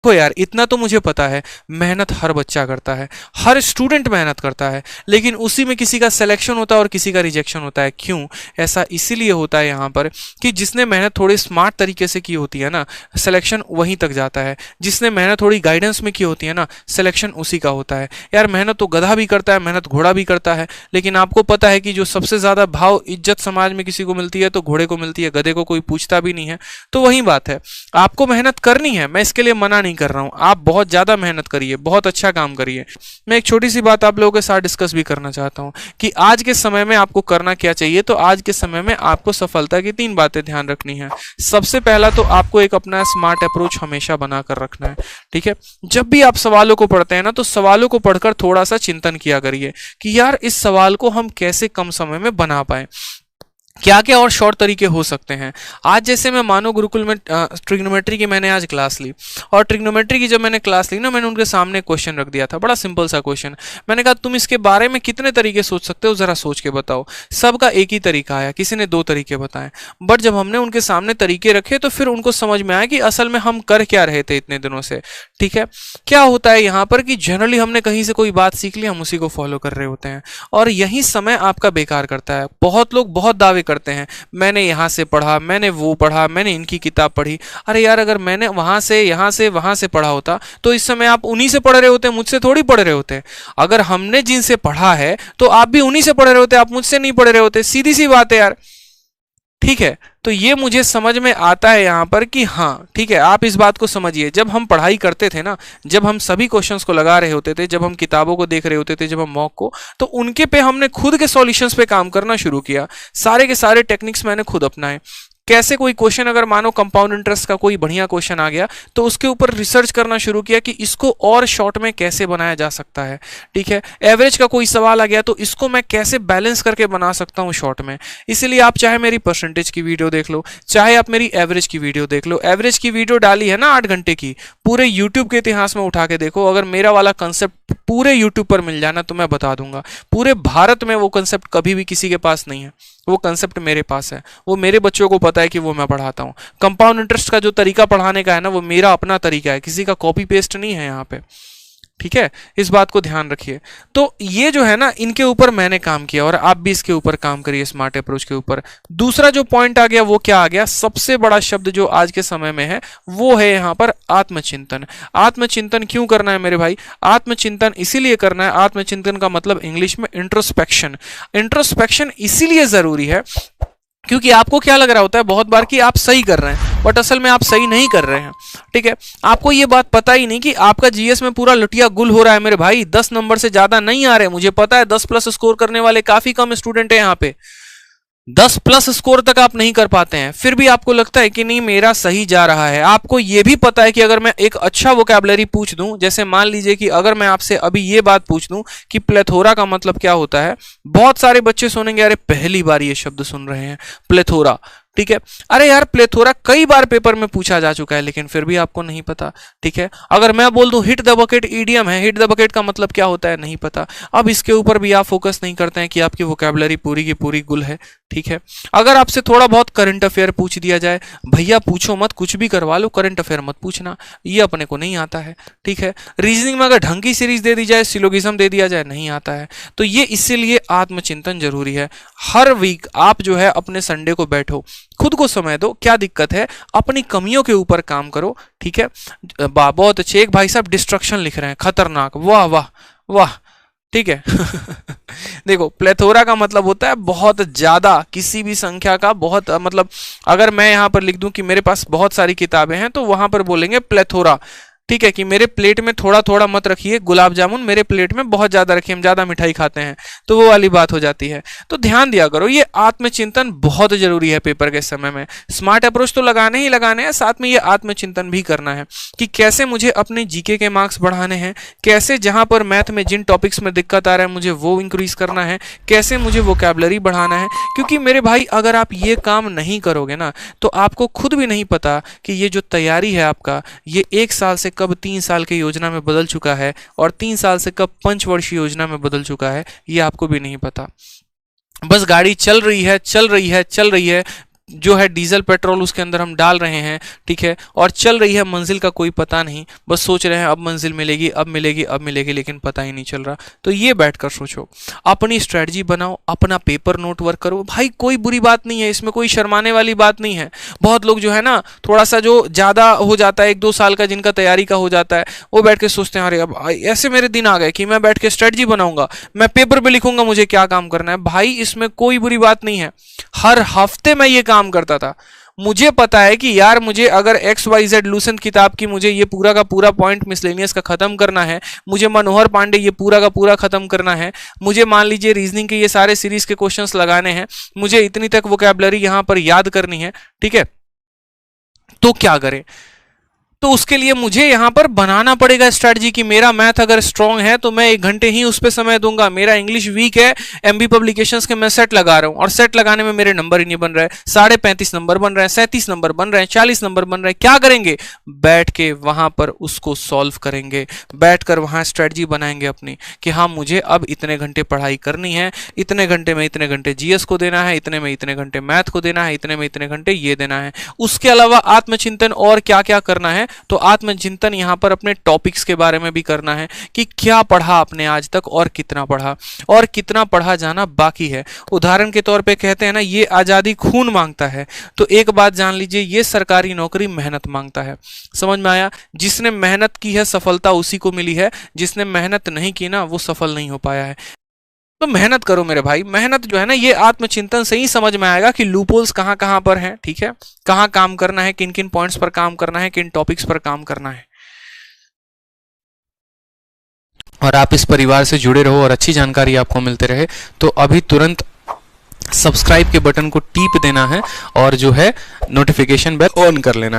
देखो यार, इतना तो मुझे पता है, मेहनत हर बच्चा करता है, हर स्टूडेंट मेहनत करता है, लेकिन उसी में किसी का सिलेक्शन होता है और किसी का रिजेक्शन होता है। क्यों? ऐसा इसीलिए होता है यहाँ पर कि जिसने मेहनत थोड़ी स्मार्ट तरीके से की होती है ना, सिलेक्शन वहीं तक जाता है। जिसने मेहनत थोड़ी गाइडेंस में की होती है ना, सिलेक्शन उसी का होता है। यार मेहनत तो गधा भी करता है, मेहनत घोड़ा भी करता है, लेकिन आपको पता है कि जो सबसे ज्यादा भाव इज्जत समाज में किसी को मिलती है तो घोड़े को मिलती है, गधे को कोई पूछता भी नहीं है। तो वही बात है, आपको मेहनत करनी है, मैं इसके लिए मना नहीं कर रहा हूं, आप बहुत ज्यादा मेहनत करिए, बहुत अच्छा काम करिए। मैं एक छोटी सी बात आप लोगों के साथ डिस्कस भी करना चाहता हूं कि आज के समय में आपको करना क्या चाहिए। तो आज के समय में आपको सफलता की 3 बातें ध्यान रखनी है। सबसे पहला तो आपको एक अपना स्मार्ट अप्रोच हमेशा बनाकर रखना है, ठीक है। जब भी आप सवालों को पढ़ते हैं ना, तो सवालों को पढ़कर थोड़ा सा चिंतन किया करिए कि यार इस सवाल को हम कैसे कम समय में बना पाए, क्या क्या और शॉर्ट तरीके हो सकते हैं। आज जैसे मैं मानो गुरुकुल में ट्रिग्नोमेट्री की मैंने आज क्लास ली, और ट्रिग्नोमेट्री की जब मैंने क्लास ली ना, मैंने उनके सामने क्वेश्चन रख दिया था, बड़ा सिंपल सा क्वेश्चन। मैंने कहा तुम इसके बारे में कितने तरीके सोच सकते हो, जरा सोच के बताओ। सबका एक ही तरीका आया, किसी ने 2 तरीके बताए। बट जब हमने उनके सामने तरीके रखे तो फिर उनको समझ में आया कि असल में हम कर क्या रहे थे इतने दिनों से, ठीक है। क्या होता है यहाँ पर कि जनरली हमने कहीं से कोई बात सीख ली, हम उसी को फॉलो कर रहे होते हैं, और यही समय आपका बेकार करता है। बहुत लोग बहुत दावे करते हैं, मैंने यहां से पढ़ा, मैंने वो पढ़ा, मैंने इनकी किताब पढ़ी। अरे यार, अगर मैंने वहां से, यहां से, वहां से पढ़ा होता तो इस समय आप उन्हीं से पढ़ रहे होते, मुझसे थोड़ी पढ़ रहे होते। अगर हमने जिनसे पढ़ा है तो आप भी उन्हीं से पढ़ रहे होते, आप मुझसे नहीं पढ़ रहे होते। सीधी सी बात है यार, ठीक है। तो ये मुझे समझ में आता है यहाँ पर कि हाँ ठीक है, आप इस बात को समझिए। जब हम पढ़ाई करते थे ना, जब हम सभी क्वेश्चंस को लगा रहे होते थे, जब हम किताबों को देख रहे होते थे, जब हम मॉक को, तो उनके पे हमने खुद के सॉल्यूशंस पे काम करना शुरू किया। सारे के सारे टेक्निक्स मैंने खुद अपनाए। कैसे कोई क्वेश्चन, अगर मानो कंपाउंड इंटरेस्ट का कोई बढ़िया क्वेश्चन आ गया, तो उसके ऊपर रिसर्च करना शुरू किया कि इसको और शॉर्ट में कैसे बनाया जा सकता है, ठीक है। एवरेज का कोई सवाल आ गया तो इसको मैं कैसे बैलेंस करके बना सकता हूं शॉर्ट में। इसीलिए आप चाहे मेरी परसेंटेज की वीडियो देख लो, चाहे आप मेरी एवरेज की वीडियो देख लो। एवरेज की वीडियो डाली है ना 8 घंटे की, पूरे यूट्यूब के इतिहास में उठा के देखो। अगर मेरा वाला कंसेप्ट पूरे यूट्यूब पर मिल जाना तो मैं बता दूंगा, पूरे भारत में वो कंसेप्ट कभी भी किसी के पास नहीं है। वो कंसेप्ट मेरे पास है, वो मेरे बच्चों को पता है कि वो मैं पढ़ाता हूँ। कंपाउंड इंटरेस्ट का जो तरीका पढ़ाने का है ना, वो मेरा अपना तरीका है, किसी का कॉपी पेस्ट नहीं है यहाँ पे, ठीक है। इस बात को ध्यान रखिए। तो ये जो है ना, इनके ऊपर मैंने काम किया, और आप भी इसके ऊपर काम करिए, स्मार्ट अप्रोच के ऊपर। दूसरा जो पॉइंट आ गया वो क्या आ गया, सबसे बड़ा शब्द जो आज के समय में है वो है यहाँ पर आत्मचिंतन। आत्मचिंतन क्यों करना है मेरे भाई? आत्मचिंतन इसीलिए करना है, आत्मचिंतन का मतलब इंग्लिश में इंट्रोस्पेक्शन। इंट्रोस्पेक्शन इसीलिए जरूरी है क्योंकि आपको क्या लग रहा होता है बहुत बार कि आप सही कर रहे हैं, बट असल में आप सही नहीं कर रहे हैं, ठीक है। आपको ये बात पता ही नहीं कि आपका जीएस में पूरा लुटिया गुल हो रहा है मेरे भाई। 10 नंबर से ज्यादा नहीं आ रहे, मुझे पता है 10 प्लस स्कोर करने वाले काफी कम स्टूडेंट है यहाँ पे। 10 प्लस स्कोर तक आप नहीं कर पाते हैं, फिर भी आपको लगता है कि नहीं मेरा सही जा रहा है। आपको यह भी पता है कि अगर मैं एक अच्छा वोकैबुलरी पूछ दूं, जैसे मान लीजिए कि अगर मैं आपसे अभी ये बात पूछ दूं कि प्लेथोरा का मतलब क्या होता है, बहुत सारे बच्चे सुनेंगे अरे पहली बार ये शब्द सुन रहे हैं प्लेथोरा, ठीक है। अरे यार प्लेथोरा कई बार पेपर में पूछा जा चुका है, लेकिन फिर भी आपको नहीं पता, ठीक है। अगर मैं बोल दूं हिट द बकेट ईडियम है, हिट द बकेट का मतलब क्या होता है नहीं पता। अब इसके ऊपर भी आप फोकस नहीं करते हैं कि आपकी वोकैबुलरी पूरी की पूरी गुल है, ठीक है। अगर आपसे थोड़ा बहुत करंट अफेयर पूछ दिया जाए, भैया पूछो मत, कुछ भी करवा लो, करंट अफेयर मत पूछना, ये अपने को नहीं आता है, ठीक है। रीजनिंग में अगर ढंग की सीरीज दे दी जाए, सिलोगिज्म दे दिया जाए, नहीं आता है। तो ये इसीलिए आत्मचिंतन जरूरी है। हर वीक आप जो है अपने संडे को बैठो, खुद को समय दो, क्या दिक्कत है, अपनी कमियों के ऊपर काम करो, ठीक है। बहुत अच्छे, एक भाई साहब डिस्ट्रक्शन लिख रहे हैं, खतरनाक, वाह वाह वाह, ठीक है। देखो प्लेथोरा का मतलब होता है बहुत ज्यादा, किसी भी संख्या का बहुत, मतलब अगर मैं यहां पर लिख दूं कि मेरे पास बहुत सारी किताबें हैं, तो वहां पर बोलेंगे प्लेथोरा, ठीक है। कि मेरे प्लेट में थोड़ा थोड़ा मत रखिए गुलाब जामुन, मेरे प्लेट में बहुत ज्यादा रखिए, हम ज्यादा मिठाई खाते हैं, तो वो वाली बात हो जाती है। तो ध्यान दिया करो, ये आत्मचिंतन बहुत जरूरी है पेपर के समय में। स्मार्ट अप्रोच तो लगाने ही लगाने हैं, साथ में ये आत्मचिंतन भी करना है कि कैसे मुझे अपने जीके के मार्क्स बढ़ाने हैं, कैसे जहां पर मैथ में जिन टॉपिक्स में दिक्कत आ रहा है मुझे वो इंक्रीज करना है, कैसे मुझे वोकैबुलरी बढ़ाना है। क्योंकि मेरे भाई अगर आप ये काम नहीं करोगे ना, तो आपको खुद भी नहीं पता कि ये जो तैयारी है आपका, ये 1 साल से कब 3 साल की योजना में बदल चुका है, और 3 साल से कब पंचवर्षीय योजना में बदल चुका है, ये आपको भी नहीं पता। बस गाड़ी चल रही है चल रही है चल रही है, जो है डीजल पेट्रोल उसके अंदर हम डाल रहे हैं, ठीक है, और चल रही है, मंजिल का कोई पता नहीं, बस सोच रहे हैं अब मंजिल मिलेगी, अब मिलेगी, अब मिलेगी, लेकिन पता ही नहीं चल रहा। तो ये बैठकर सोचो, अपनी स्ट्रेटजी बनाओ, अपना पेपर नोट वर्क करो। भाई कोई बुरी बात नहीं है इसमें, कोई शर्माने वाली बात नहीं है। बहुत लोग जो है ना, थोड़ा सा जो ज़्यादा हो जाता है, 1-2 साल का जिनका तैयारी का हो जाता है, वो बैठ के सोचते हैं अरे अब ऐसे मेरे दिन आ गए कि मैं बैठ के स्ट्रेटजी बनाऊंगा, मैं पेपर पे लिखूंगा, मुझे क्या काम करना है। भाई इसमें कोई बुरी बात नहीं है। हर हफ्ते मैं ये काम करता था। मुझे पता है कि यार मुझे अगर XYZ लूसेंट किताब की मुझे ये पूरा का पूरा पॉइंट मिसलेनियस का खत्म करना है, मुझे मनोहर पांडे ये पूरा का पूरा खत्म करना है, मुझे मान लीजिए रीजनिंग के ये सारे सीरीज के क्वेश्चंस लगाने हैं, मुझे इतनी तक वोकैबुलरी यहां पर याद करनी है, ठीक है, तो क्या करें? तो उसके लिए मुझे यहां पर बनाना पड़ेगा स्ट्रैटेजी कि मेरा मैथ अगर स्ट्रांग है तो मैं 1 घंटे ही उस पर समय दूंगा। मेरा इंग्लिश वीक है, MB पब्लिकेशंस के मैं सेट लगा रहा हूं और सेट लगाने में मेरे नंबर ही नहीं बन रहे, 35.5 नंबर बन रहे हैं, 37 नंबर बन रहे हैं, 40 नंबर बन रहे हैं। क्या करेंगे? बैठ के वहां पर उसको सॉल्व करेंगे, बैठकर वहां स्ट्रैटेजी बनाएंगे अपनी कि हाँ मुझे अब इतने घंटे पढ़ाई करनी है, इतने घंटे में इतने घंटे GS को देना है, इतने में इतने घंटे मैथ को देना है, इतने में इतने घंटे ये देना है। उसके अलावा आत्मचिंतन और क्या क्या करना है, तो आत्मचिंतन यहां पर अपने टॉपिक्स के बारे में भी करना है कि क्या पढ़ा आपने आज तक और कितना पढ़ा, और कितना पढ़ा जाना बाकी है। उदाहरण के तौर पे कहते हैं ना, ये आजादी खून मांगता है, तो एक बात जान लीजिए, ये सरकारी नौकरी मेहनत मांगता है। समझ में आया? जिसने मेहनत की है सफलता उसी को मिली है, जिसने मेहनत नहीं की ना वो सफल नहीं हो पाया है। तो मेहनत करो मेरे भाई। मेहनत जो है ना, ये आत्मचिंतन से ही समझ में आएगा कि लूपहोल्स कहाँ कहाँ पर हैं, ठीक है, कहाँ काम करना है, किन किन पॉइंट्स पर काम करना है, किन टॉपिक्स पर काम करना है। और आप इस परिवार से जुड़े रहो और अच्छी जानकारी आपको मिलते रहे, तो अभी तुरंत सब्सक्राइब के बटन को टीप देना है और जो है नोटिफिकेशन बेल ऑन कर लेना है।